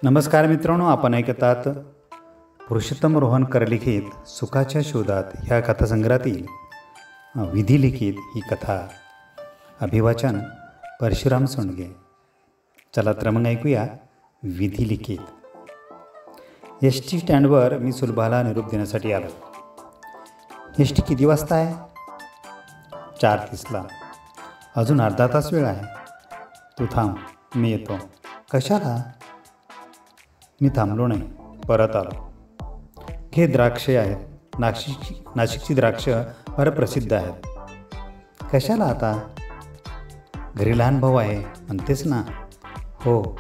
नमस्कार मित्रांनो, आपण ऐकतात पुरुषोत्तम रोहनकर लिखित सुखाच्या शोधात ह्या कथासंग्रहातील विधी लिखित ही कथा. अभिवाचन परशुराम सोंडगे. चला तर मग ऐकूया विधी लिखित. एस टी स्टँडवर मी सुलभाला निरोप देण्यासाठी आलो. एस टी किती वाजता आहे? 4:30ला. अजून अर्धा तास वेळ आहे. तू थांब, मी येतो. कशाला? मी थांबलो नाही, परत आलो. हे द्राक्षे आहेत. नाशिकची द्राक्ष फार प्रसिद्ध आहेत. कशाला आता? घरी लहान भाऊ आहे म्हणतेस ना? हो,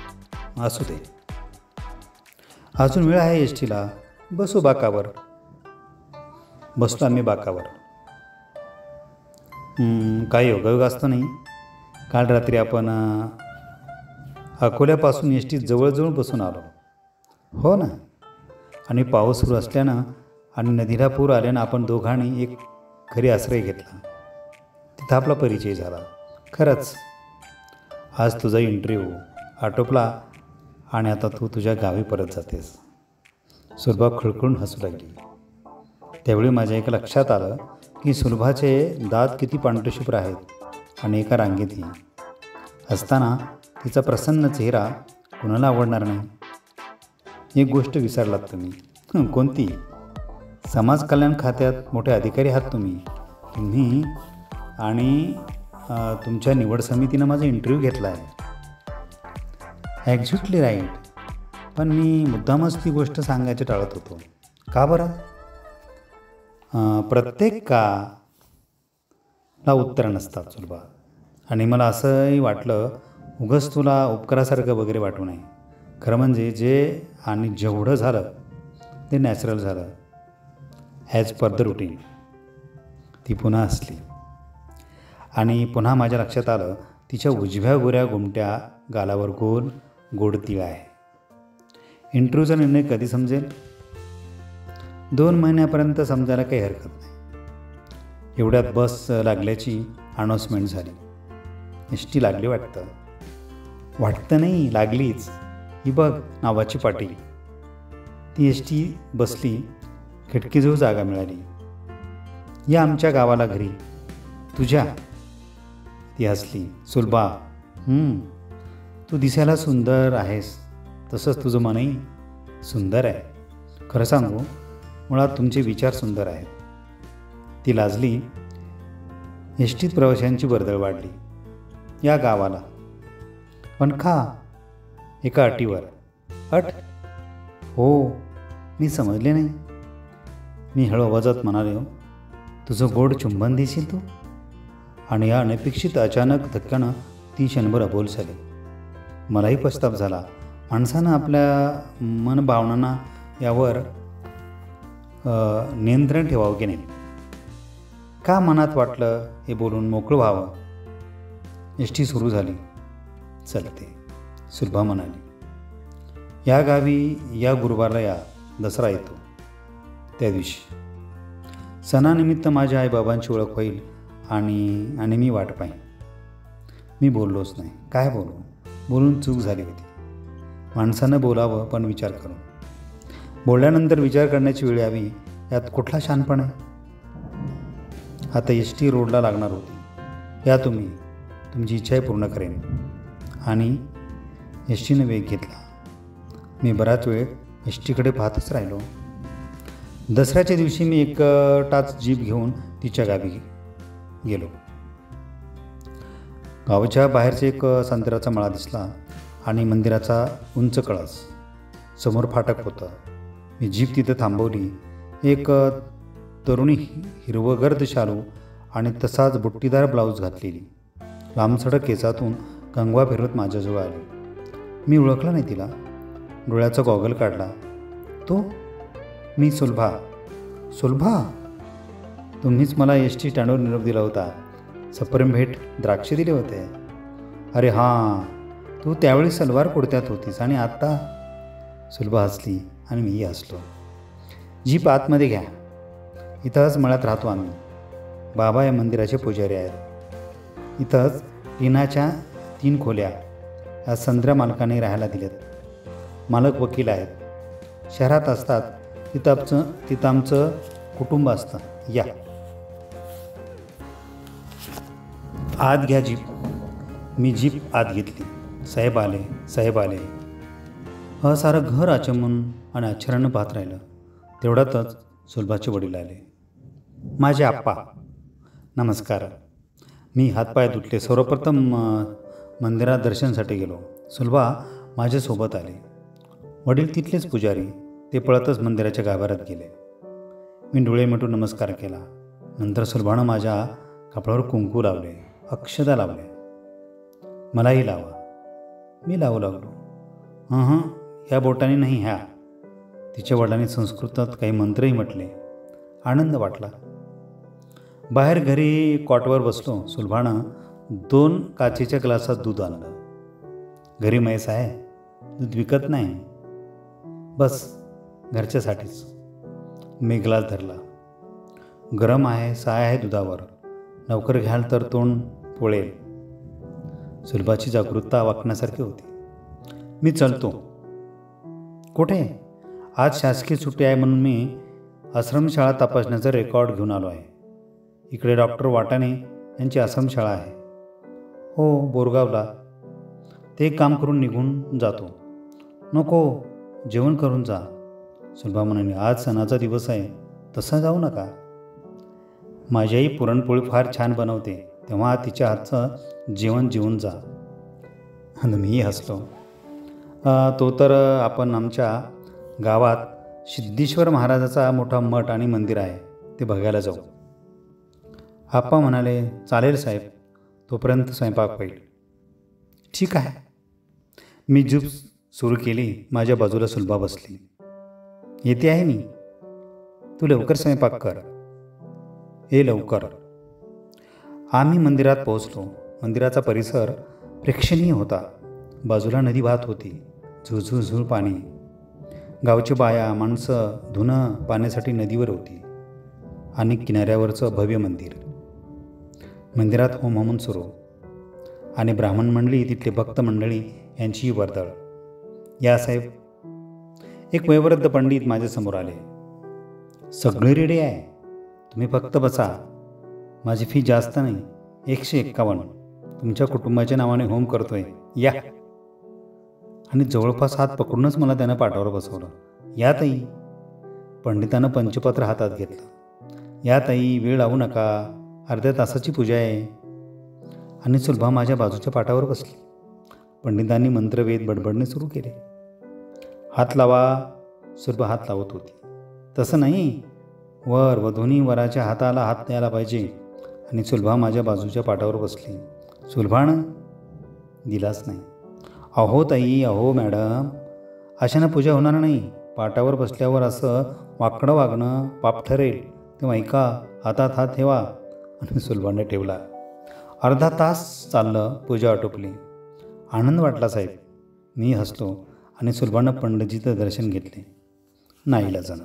असू दे. अजून वेळ आहे एस टीला. बसू बाकावर. बसतो आम्ही बाकावर. काही योगायोग असतो नाही. काल रात्री आपण अकोल्यापासून एस टी जवळजवळ बसून आलो. हो ना. आणि पाऊस सुरू असल्यानं आणि नदीला पूर आल्यानं आपण दोघांनी एक घरी आश्रय घेतला. तिथं आपला परिचय झाला. खरंच आज तुझा इंटरव्ह्यू आटोपला आणि आता तू तुझ्या गावी परत जातेस. सुलभा खळखळून हसू लागली. त्यावेळी माझ्या एका लक्षात आलं की सुलभाचे दात किती पांढरेशुभ्र आहेत आणि एका रांगेतही. असताना तिचा प्रसन्न चेहरा कुणाला आवडणार नाही? एक गोष्ट विसरलात तुम्ही. कोणती? समाज कल्याण खात्यात मोठे अधिकारी आहात तुम्ही आणि तुमच्या निवड समितीनं माझा इंटरव्ह्यू घेतला आहे. Exactly right. पण मी मुद्दामच ती गोष्ट सांगायची टाळत होतो. का बरं? प्रत्येक का ला उत्तर नसतात सुलभा. आणि मला असंही वाटलं उगाच तुला उपकारासारखं वगैरे वाटू नये. खरं म्हणजे जे आणि जेवढं झालं ते नॅचरल झालं, ॲज पर द रुटीन. ती पुन्हा हसली आणि पुन्हा माझ्या लक्षात आलं तिच्या उजव्या गोऱ्या गोमट्या गालावर गोड तिळ आहे. इंटरव्ह्यूचा निर्णय कधी समजेल? 2 महिन्यापर्यंत समजायला काही हरकत नाही. एवढ्यात बस लागल्याची अनाऊन्समेंट झाली. एस टी लागली वाटतं नाही, लागलीच. ही बघ नावाची पाटी. ती एस टी बसली. खिडकीजवळ जागा मिळाली. या आमच्या गावाला घरी तुझ्या. ती हसली. सुलभा, तू दिसायला सुंदर आहेस, तसंच तुझं मनही सुंदर आहे. खरं सांगू, मुळात तुमचे विचार सुंदर आहेत. ती लाजली. एस टीत प्रवाशांची वर्दळ वाढली. या गावाला. पण का? एका अटीवर. अट? हो, मी समजले नाही. मी हळू आवाजात म्हणाले, तुझं गोड चुंबन देशील तू? आणि या अनपेक्षित अचानक धक्क्यानं ती क्षणभर अबोल झाली. मलाही पश्चाताप झाला. माणसानं आपल्या मनभावनांना यावर नियंत्रण ठेवावं की नाही? का मनात वाटलं हे बोलून मोकळं व्हावं? एस टी सुरू झाली. चलते. सुलभा म्हणाली, या गावी या गुरुवारला या. दसरा येतो त्या दिवशी. सणानिमित्त माझ्या आईबाबांची ओळख होईल आणि मी वाट पाहीन. मी बोललोच नाही. काय बोलू? बोलून चूक झाली होती. माणसानं बोलावं, पण विचार करून. बोलल्यानंतर विचार करण्याची वेळ यावी, यात कुठला शहाणपण आहे? आता एस टी रोडला लागणार होती. या तुम्ही. तुमची इच्छाही पूर्ण करेन. आणि एस टीनं वेग घेतला. मी बराच वेळ एस टीकडे पाहतच राहिलो. दसऱ्याच्या दिवशी मी एकटाच जीप घेऊन तिच्या गावी गेलो. गावाच्या बाहेरचा एक संत्र्याचा मळा दिसला आणि मंदिराचा उंच कळस. समोर फाटक होतं. मी जीप तिथं थांबवली. एक तरुणी हिरवगर्द शालू आणि तसाच बुट्टीदार ब्लाऊज घातलेली लांबसडक केसातून कंगवा फिरवत माझ्याजवळ आली. मी ओळखलं नाही तिला. डोळ्याचा गॉगल काढला. तो मी. सुलभा. सुलभा, तुम्हीच मला एस टी स्टँडवर निरोप दिला होता. सप्रेम भेट द्राक्षे दिले होते. अरे हां, तू त्यावेळी सलवार कुर्त्यात होतीस आणि आत्ता? सुलभा हसली आणि मीही हसलो. जीप आतमध्ये घ्या. इथंच मळ्यात राहतो आम्ही. बाबा या मंदिराचे पुजारी आहेत. इथंच टिनाच्या 3 खोल्या या संत्र्या मालकाने राहायला दिल्यात. मालक वकील आहेत. शहरात असतात. तिथं आमचं कुटुंब असतं. या आत घ्या जीप. मी जीप आत घेतली. साहेब आले. सारं घर आचमन आणि आश्चर्यानं पाहत राहिलं. तेवढ्यातच सुलभाचे वडील आले. माझे आप्पा. नमस्कार. मी हातपाय धुतले. सर्वप्रथम मंदिरात दर्शनासाठी गेलो. सुलभा माझ्यासोबत आले. वडील तिथलेच पुजारी. ते पळतच मंदिराच्या गाभाऱ्यात गेले. मी डोळे मिटून नमस्कार केला. नंतर सुलभानं माझ्या कपाळावर कुंकू लावले, अक्षता लावले. मलाही लावा. मी लावू लागलो. या बोटाने नाही, ह्या. तिच्या वडिलांनी संस्कृतात काही मंत्रही म्हटले. आनंद वाटला. बाहेर घरी कॉटवर बसलो. सुलभानं 2 काचेच्या ग्लासात दूध आणलं. घरी म्हैस आहे, दूध विकत नाही, बस घरच्यासाठीच. मी ग्लास धरला. गरम आहे, साय आहे दुधावर. लवकर घ्याल तर तोंड पोळेल. सुलभाची जागरूकता वाकण्यासारखी होती. मी चलतो. कुठे? आज शासकीय सुट्टी आहे म्हणून मी आश्रमशाळा तपासण्याचा रेकॉर्ड घेऊन आलो आहे. इकडे डॉक्टर वाटाणे यांची आश्रमशाळा आहे. हो, बोरगावला. ते काम करून निघून जातो. नको, जेवण करून जा. सुलभा म्हणाली, आज सणाचा दिवस आहे, तसा जाऊ नका. माझी आई पुरणपोळी फार छान बनवते, तेव्हा तिच्या हातचं जेवण जेवून जा. आणि मीही हसलो. तो तर आपण आमच्या गावात सिद्धेश्वर महाराजाचा मोठा मठ आणि मंदिर आहे, ते बघायला जाऊ. आप्पा म्हणाले, चालेल साहेब, तोपर्यंत स्वयंपाक होईल. ठीक आहे. मी जीप सुरू केली. माझ्या बाजूला सुलभा बसली. येते आहे मी. तू लवकर स्वयंपाक कर. लवकर. आम्ही मंदिरात पोहोचलो. मंदिराचा परिसर प्रेक्षणीय होता. बाजूला नदी वाहत होती. झुळझुळ पाणी. गावची बाया माणसं धुणं पाण्यासाठी नदीवर होती. आणि किनाऱ्यावरचं भव्य मंदिर. मंदिरात होम सुरू. आणि ब्राह्मण मंडळी, तिथले भक्त मंडळी यांचीही वर्दळ. या साहेब. एक वयोवृद्ध पंडित माझ्यासमोर आले. सगळे रेडी आहे, तुम्ही फक्त बसा. माझी फी जास्त नाही, 151. तुमच्या कुटुंबाच्या नावाने होम करतोय, या. आणि जवळपास हात पकडूनच मला त्यानं पाठावर बसवलं. या ताई. पंडितानं पंचपत्र हातात घेतलं. या ताई, वेळ लावू नका, अर्ध्या तासाची पूजा आहे. आणि सुलभा माझ्या बाजूच्या पाठावर बसली. पंडितांनी मंत्रवेद बडबडणे सुरू केले. हात लावा. सुलभा हात लावत होती. तसं नाही, वर वधूनी वराच्या हाताला हात द्यायला पाहिजे. आणि सुलभा माझ्या बाजूच्या पाठावर बसली. सुलभानं दिलाच नाही. अहो ताई, अहो मॅडम, अशानं पूजा होणार नाही. पाटावर बसल्यावर असं वाकडं वागणं पाप ठरेल. तेव्हा ऐका, हातात हात ठेवा. आणि सुलभाने ठेवला. अर्धा तास चाललं. पूजा आटोपली. आनंद वाटला साहेब. मी हसलो. आणि सुलभानं पंडितजीचं दर्शन घेतले. नाईलाजानं.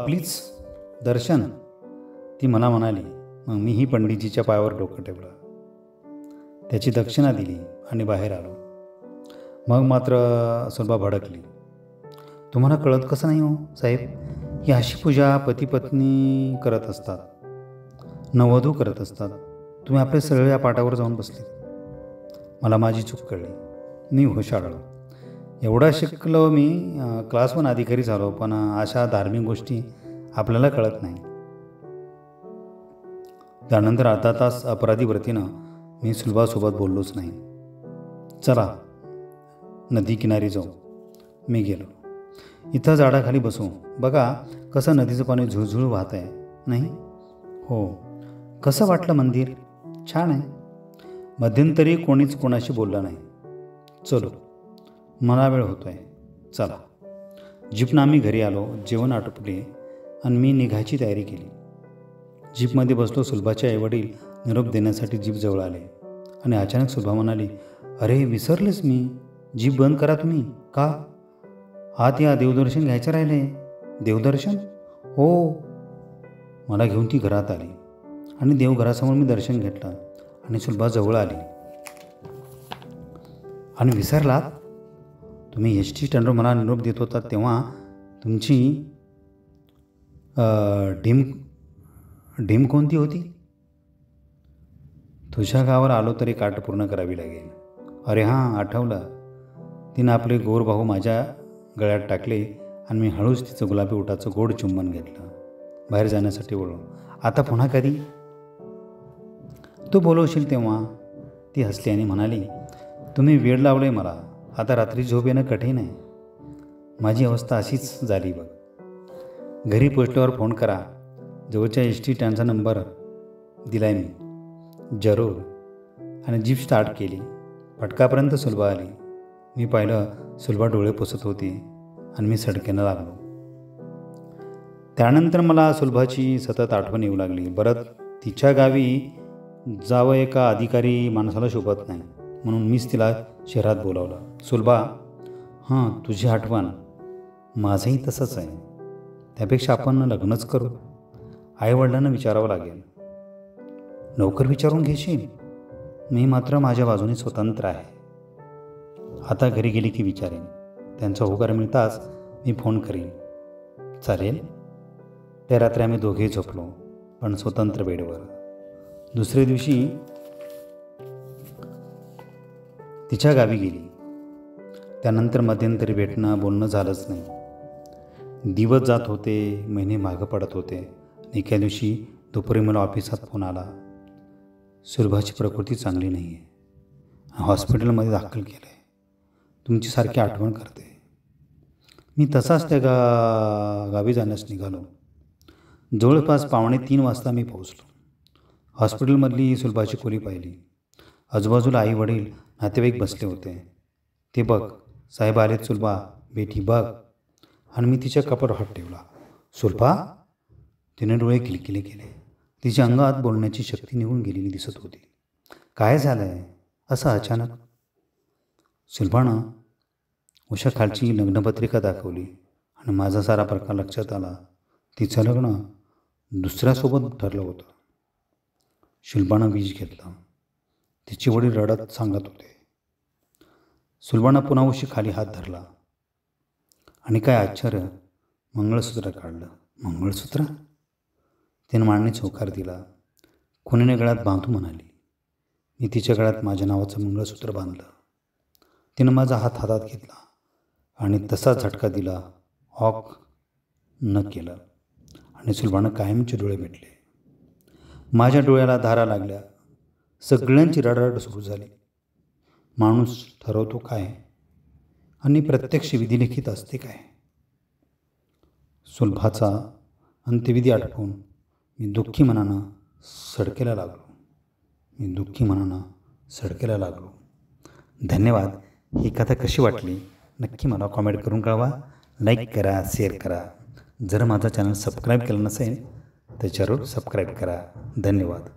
प्लीज दर्शन, ती मला म्हणाली. मग मीही पंडितजीच्या पायावर डोकं ठेवलं. त्याची दक्षिणा दिली आणि बाहेर आलो. मग मात्र सुलभा भडकली. तुम्हाला कळत कसं नाही हो साहेब? ही अशी पूजा पती पत्नी करत असतात, नववधू करत असतात. तुम्ही आपले सरळ या पाटावर जाऊन बसले. मला माझी चूक कळली. मी हुशाळलो. एवढा शिकलो मी, क्लास 1 अधिकारी झालो, पण अशा धार्मिक गोष्टी आपल्याला कळत नाही. त्यानंतर अर्धा तास अपराधी व्रतीनं मी सुलभासोबत बोललोच नाही. चला नदी किनारी जाऊ. मी गेलो. इथं झाडाखाली बसू. बघा कसं नदीचं पाणी झुळझुळ वाहत आहे. नाही हो. कसं वाटलं मंदिर? छान आहे. मध्यंतरी कोणीच कोणाशी बोललं नाही. चलो, मला वेळ होतो आहे. चला. जीपनं आम्ही घरी आलो. जेवण आटोपले आणि मी निघायची तयारी केली. जीपमध्ये बसलो. सुलभाचे आईवडील निरोप देण्यासाठी जीप जवळ आले. आणि अचानक सुलभा म्हणाली, अरे विसरलेच मी. जीप बंद करा तुम्ही. का? आत या, देवदर्शन घ्यायचं राहिले. देवदर्शन? हो. मला घेऊन ती घरात आली आणि देवघरासमोर मी दर्शन घेतलं. आणि सुलभा जवळ आली. आणि विसरलात? तुम्ही एस टी स्टँडवर मला निरोप देत होता तेव्हा तुमची ढीम कोणती होती? तुझ्या गावावर आलो तरी काट पूर्ण करावी लागेल. अरे हां, आठवलं. तिनं आपले गोर भाऊ माझ्या गळ्यात टाकले आणि मी हळूच तिचं गुलाबी ओठाचं गोड चुंबन घेतलं. बाहेर जाण्यासाठी वळलो. आता पुन्हा कधी? तू बोलवशील तेव्हा. ती हसली आणि म्हणाली, तुम्ही वेळ लावलं आहे मला. आता रात्री झोप येणं कठीण आहे. माझी अवस्था अशीच झाली बघ. घरी पोचल्यावर फोन करा. जवळच्या एस टी स्टँडचा नंबर दिला आहे मी. जरूर. आणि जीप स्टार्ट केली. फटकापर्यंत सुलभा आली. मी पाहिलं सुलभा डोळे पुसत होती आणि मी सडकेनं लागलो. त्यानंतर मला सुलभाची सतत आठवण येऊ लागली. बरं, तिच्या गावी जावं एका अधिकारी माणसाला शोभत नाही, म्हणून मीच तिला शहरात बोलावलं. सुलभा, हां, तुझी आठवण. माझंही तसंच आहे. त्यापेक्षा आपण लग्नच करू. आईवडिलांना विचारावं लागेल. लवकर विचारून घेशील? मी मात्र माझ्या बाजूने स्वतंत्र आहे. आता घरी गेली की विचारेन. त्यांचा होकार मिळताच मी फोन करीन. चालेल? त्या रात्री आम्ही दोघेही झोपलो, पण स्वतंत्र बेडवर. दुसऱ्या दिवशी तिच्या गावी गेली. त्यानंतर मध्यंतरी भेटणं बोलणं झालंच नाही. दिवस जात होते, महिने मागं पडत होते. एका दिवशी दुपारी मला ऑफिसात फोन आला. सुलभाची प्रकृती चांगली नाही आहे. हॉस्पिटलमध्ये दाखल केलं आहे. तुमची सारखी आठवण करते. मी तसाच त्या गावी जाण्यास निघालो. जवळपास 2:45 वाजता मी पोहोचलो. हॉस्पिटलमधली सुलभाची खोली पाहिली. आजूबाजूला आई वडील नातेवाईक बसले होते. ते बघ, साहेब आलेत सुलभा, बेटी बघ. आणि मी तिच्या कपाळावर हात ठेवला. सुलभा? तिने डोळे किलकिले केले. तिच्या अंगात बोलण्याची शक्ती निघून गेलेली दिसत होती. काय झालं आहे असं अचानक? सुलभानं उषाखालची लग्नपत्रिका दाखवली आणि माझा सारा प्रकार लक्षात आला. तिचं लग्न दुसऱ्यासोबत ठरलं होतं. सुलभानं बीज घेतलं. तिचे वडील रडत सांगत होते. सुलभानं पुन्हा उशी खाली हात धरला आणि काय आश्चर्य, मंगळसूत्र काढलं. मंगळसूत्र? तिनं मांडणीच होकार दिला. खुनीने गळ्यात बांधू म्हणाली. मी तिच्या गळ्यात माझ्या नावाचं मंगळसूत्र बांधलं. तिनं माझा हात हातात घेतला आणि तसा झटका दिला. ऑक न केलं आणि सुलभानं कायमचे डोळे मिटले. माझ्या डोळ्याला धारा लागल्या. सगळ्यांची रडारड सुरू झाली. माणूस ठरवतो काय आणि प्रत्यक्ष विधिलिखित असते काय? सुलभाचा अंत्यविधी आठवून मी दुःखी मनानं सडकेला लागलो. धन्यवाद. ही कथा कशी वाटली नक्की मला कॉमेंट करून कळवा. लाईक करा, शेअर करा. जर माझा चॅनल सबस्क्राईब केलं नसेल तर जरूर सबस्क्राईब करा. धन्यवाद.